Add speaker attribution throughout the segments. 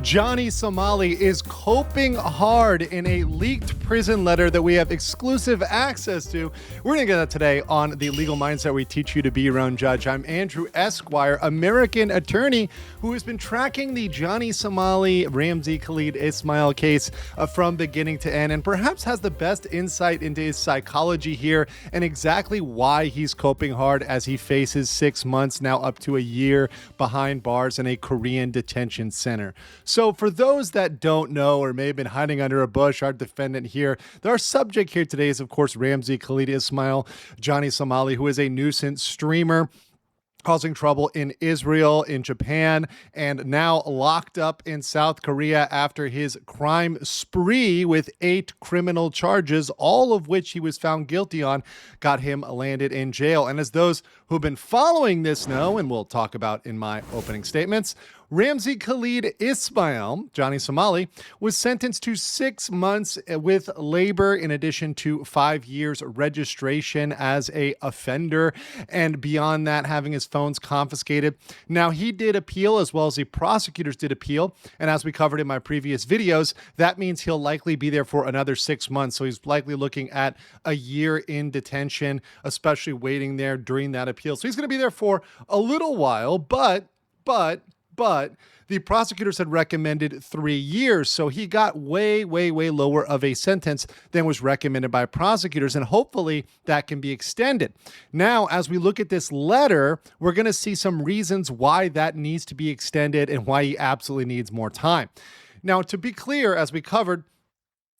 Speaker 1: Johnny Somali is coping hard in a leaked prison letter that we have exclusive access to. We're going to get that today on the legal mindset we teach you to be your own judge. I'm Andrew Esquire, American attorney who has been tracking the Johnny Somali, Ramsey Ismael case from beginning to end, and perhaps has the best insight into his psychology here and exactly why he's coping hard as he faces 6 months, now up to a year, behind bars in a Korean detention center. So for those that don't know or may have been hiding under a bush, our defendant here, our subject here today is, of course, Ramsey Ismael, Johnny Somali, who is a nuisance streamer causing trouble in Israel, in Japan, and now locked up in South Korea after his crime spree with 8 criminal charges, all of which he was found guilty on, got him landed in jail. And as those who've been following this know, and we'll talk about in my opening statements, Ramsey Ismael, Johnny Somali, was sentenced to 6 months with labor in addition to 5 years registration as a offender, and beyond that, having his phones confiscated. Now, he did appeal, as well as the prosecutors did appeal, and as we covered in my previous videos, that means he'll likely be there for another 6 months, so he's likely looking at a year in detention, especially waiting there during that appeal. So he's going to be there for a little while, but the prosecutors had recommended 3 years, so he got way lower of a sentence than was recommended by prosecutors, and hopefully that can be extended. Now, as we look at this letter, we're going to see some reasons why that needs to be extended and why he absolutely needs more time. Now, to be clear, as we covered,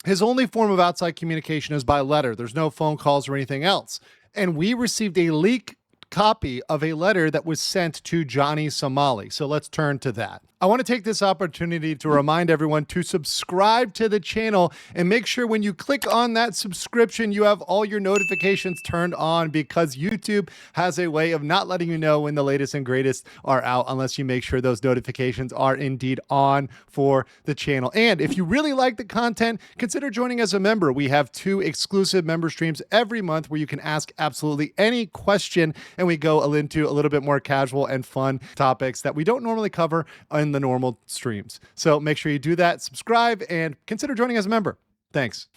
Speaker 1: his only form of outside communication is by letter. There's no phone calls or anything else. And we received a leak copy of a letter that was sent to Johnny Somali. So let's turn to that. I want to take this opportunity to remind everyone to subscribe to the channel and make sure when you click on that subscription, you have all your notifications turned on, because YouTube has a way of not letting you know when the latest and greatest are out unless you make sure those notifications are indeed on for the channel. And if you really like the content, consider joining as a member. We have 2 exclusive member streams every month where you can ask absolutely any question, and we go into a little bit more casual and fun topics that we don't normally cover in the normal streams. So make sure you do that, subscribe, and consider joining as a member. Thanks.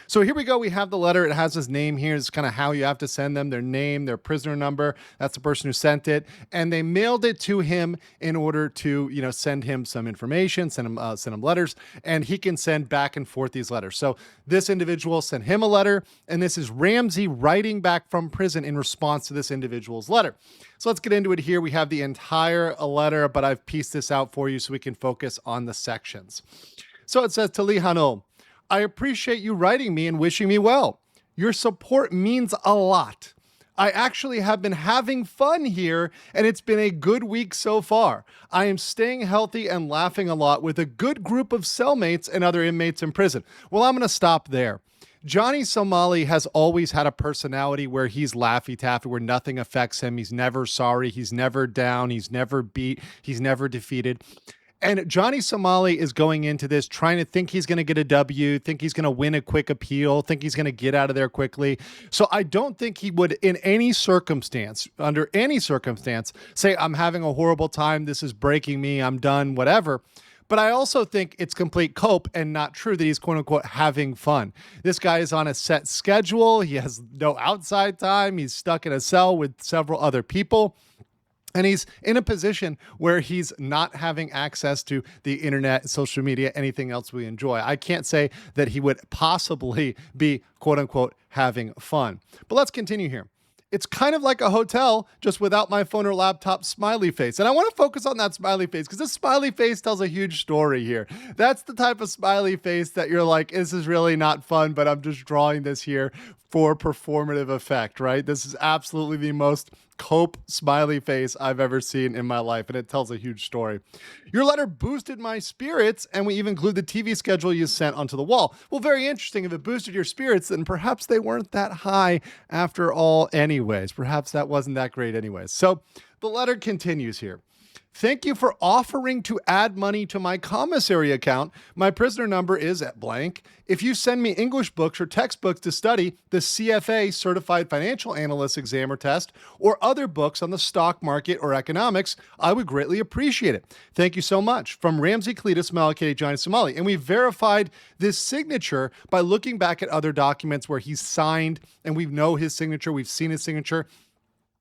Speaker 1: So here we go. We have the letter. It has his name here. It's kind of how you have to send them, their name, their prisoner number. That's the person who sent it. And they mailed it to him in order to, send him some information, send him letters, and he can send back and forth these letters. So this individual sent him a letter, and this is Ramsey writing back from prison in response to this individual's letter. So let's get into it here. We have the entire letter, but I've pieced this out for you so we can focus on the sections. So it says, Tali Hano, I appreciate you writing me and wishing me well. Your support means a lot. I actually have been having fun here, and it's been a good week so far. I am staying healthy and laughing a lot with a good group of cellmates and other inmates in prison. Well, I'm going to stop there. Johnny Somali has always had a personality where he's laffy-taffy, where nothing affects him. He's never sorry. He's never down. He's never beat. He's never defeated. And Johnny Somali is going into this trying to think he's going to get a W, think he's going to win a quick appeal, think he's going to get out of there quickly. So I don't think he would, in any circumstance, under any circumstance, say, I'm having a horrible time, this is breaking me, I'm done, whatever. But I also think it's complete cope and not true that he's quote unquote having fun. This guy is on a set schedule. He has no outside time. He's stuck in a cell with several other people. And he's in a position where he's not having access to the internet, social media, anything else we enjoy. I can't say that he would possibly be, quote unquote, having fun. But let's continue here. It's kind of like a hotel, just without my phone or laptop smiley face. And I want to focus on that smiley face because this smiley face tells a huge story here. That's the type of smiley face that you're like, this is really not fun, but I'm just drawing this here for performative effect, right? This is absolutely the most cope smiley face I've ever seen in my life, and it tells a huge story. Your letter boosted my spirits, and we even include the TV schedule you sent onto the wall. Well, very interesting. If it boosted your spirits, then perhaps they weren't that high after all anyways. Perhaps that wasn't that great anyways. So the letter continues here. Thank you for offering to add money to my commissary account. My prisoner number is at blank. If you send me English books or textbooks to study the CFA Certified Financial Analyst exam or test, or other books on the stock market or economics, I would greatly appreciate it. Thank you so much. From Ramsey Ismael, Johnny Somali. And we verified this signature by looking back at other documents where he's signed, and we know his signature. We've seen his signature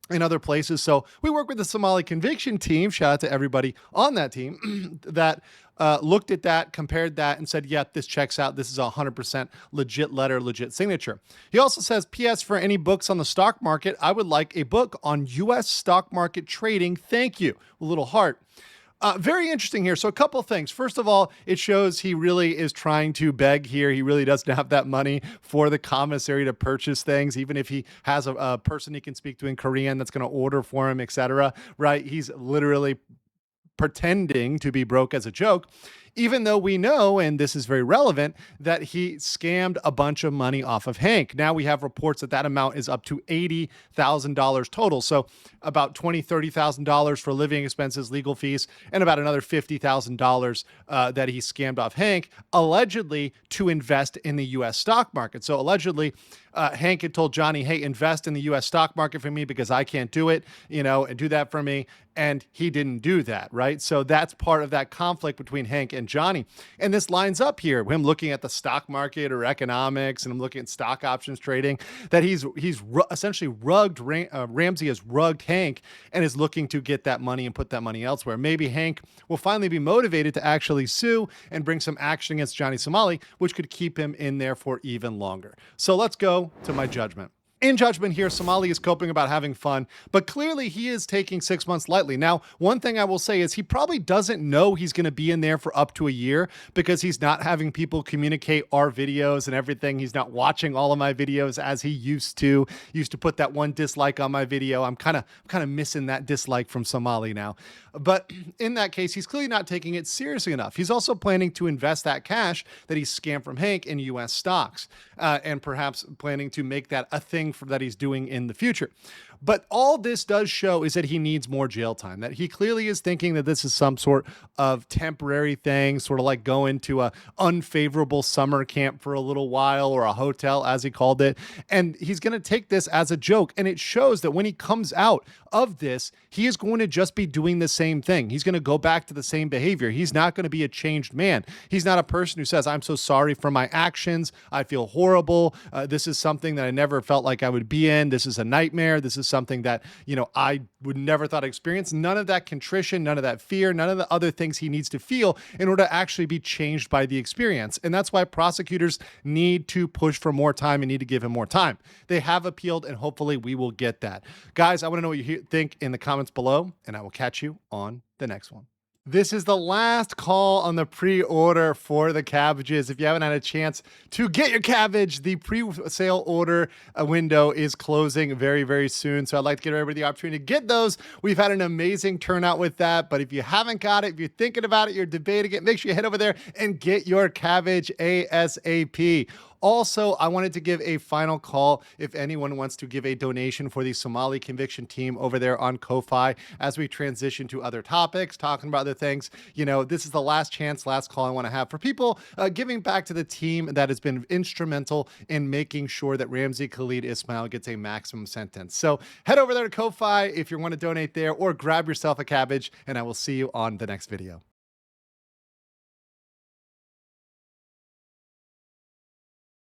Speaker 1: in other places. So we work with the Somali conviction team. Shout out to everybody on that team that looked at that, compared that, and said, yep, this checks out. This is a 100% legit letter, legit signature. He also says, P.S. for any books on the stock market, I would like a book on U.S. stock market trading. Thank you. A little heart. Very interesting here. So a couple things. First of all, it shows he really is trying to beg here. He really doesn't have that money for the commissary to purchase things, even if he has a person he can speak to in Korean that's going to order for him, etc. Right? He's literally pretending to be broke as a joke, even though we know, and this is very relevant, that he scammed a bunch of money off of Hank. Now we have reports that that amount is up to $80,000 total. So about $20,000, $30,000 for living expenses, legal fees, and about another $50,000 that he scammed off Hank, allegedly to invest in the U.S. stock market. So allegedly, Hank had told Johnny, hey, invest in the U.S. stock market for me because I can't do it, and do that for me. And he didn't do that, right? So that's part of that conflict between Hank and Johnny. And this lines up here, him looking at the stock market or economics, and I'm looking at stock options trading, that he's essentially Ramsey has rugged Hank and is looking to get that money and put that money elsewhere. Maybe Hank will finally be motivated to actually sue and bring some action against Johnny Somali, which could keep him in there for even longer. So let's go to my judgment. In judgment here, Somali is coping about having fun, but clearly he is taking 6 months lightly. Now, one thing I will say is he probably doesn't know he's going to be in there for up to a year because he's not having people communicate our videos and everything. He's not watching all of my videos as he used to. Used to put that one dislike on my video. I'm kind of missing that dislike from Somali now. But in that case, he's clearly not taking it seriously enough. He's also planning to invest that cash that he scammed from Hank in U.S. stocks, and perhaps planning to make that a thing that he's doing in the future. But all this does show is that he needs more jail time, that he clearly is thinking that this is some sort of temporary thing, sort of like going to a unfavorable summer camp for a little while, or a hotel, as he called it. And he's going to take this as a joke. And it shows that when he comes out of this, he is going to just be doing the same thing. He's going to go back to the same behavior. He's not going to be a changed man. He's not a person who says, I'm so sorry for my actions. I feel horrible. This is something that I never felt like I would be in. This is a nightmare. This is something that, I would never thought I'd experience. None of that contrition, none of that fear, none of the other things he needs to feel in order to actually be changed by the experience. And that's why prosecutors need to push for more time and need to give him more time. They have appealed, and hopefully we will get that. Guys, I want to know what you think in the comments below, and I will catch you on the next one. This is the last call on the pre-order for the cabbages. If you haven't had a chance to get your cabbage, the pre-sale order window is closing very, very soon. So I'd like to give everybody the opportunity to get those. We've had an amazing turnout with that. But if you haven't got it, if you're thinking about it, you're debating it, make sure you head over there and get your cabbage ASAP. Also, I wanted to give a final call if anyone wants to give a donation for the Somali conviction team over there on Ko-Fi as we transition to other topics, talking about other things. This is the last chance, last call I want to have for people giving back to the team that has been instrumental in making sure that Ramsey Ismael gets a maximum sentence. So head over there to Ko-Fi if you want to donate there, or grab yourself a cabbage, and I will see you on the next video.